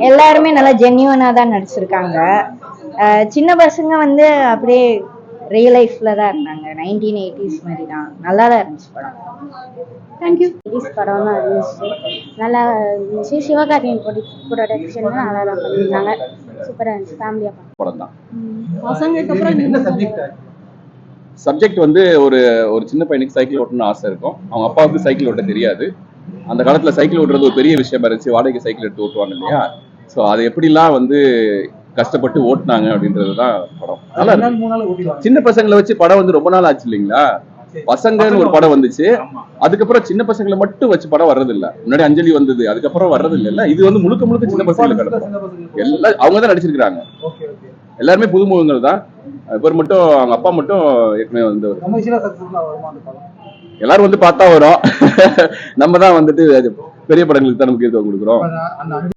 எல்லாருமே நல்லா ஜென்யூனா தான் நடிச்சிருக்காங்க. சின்ன பசங்க வந்து அப்படியே ரியல் லைஃப்ல தான் இருந்தாங்க. 1980s மாதிரி தான். நல்லா தான் இருந்துச்சு படம். தேங்க்யூ. 80s படம் தான் இருந்துச்சு. நல்லா இருந்துச்சு. சிவகார்த்திகேயன் ப்ரொடக்ஷன் நல்லா தான் பண்ணியிருந்தாங்க. சூப்பராக இருந்துச்சு. ஃபேமிலியாக படம் தான். பசங்களுக்கு அப்புறம் என்ன சப்ஜெக்ட்? சப்ஜெக்ட் வந்து ஒரு ஒரு சின்ன பையனுக்கு சைக்கிள் ஓட்டணும்னு ஆசை இருக்கும். அவங்க அப்பாவுக்கு சைக்கிள் ஓட்ட தெரியாது. அந்த காலத்துல சைக்கிள் ஓட்டுறது ஒரு பெரிய விஷயமா இருந்துச்சு. வாடகை சைக்கிள் எடுத்து ஓட்டுவாங்க இல்லையா? ஸோ அது எப்படிலாம் வந்து கஷ்டப்பட்டு ஓட்டுனாங்க அப்படின்றதுதான் படம். நல்லா சின்ன பசங்களை வச்சு படம் வந்து ரொம்ப நாள் ஆச்சு இல்லைங்களா? பசங்கன்னு ஒரு படம் வந்துச்சு. அதுக்கப்புறம் சின்ன பசங்களை மட்டும் வச்சு படம் வர்றது இல்ல. முன்னாடி அஞ்சலி வந்தது, அதுக்கப்புறம் வர்றது இல்ல. இது வந்து முழுக்க முழுக்க சின்ன பசங்களுக்கு எல்லாம் அவங்க தான் நடிச்சிருக்காங்க. எல்லாருமே புதுமுகங்கள் தான். இவர் மட்டும் அவங்க அப்பா மட்டும் ஏற்கனவே வந்து எல்லாரும் வந்து பார்த்தா வரும். நம்ம தான் வந்துட்டு பெரிய படங்களுக்கு தான் முக்கியத்துவம் கொடுக்குறோம்.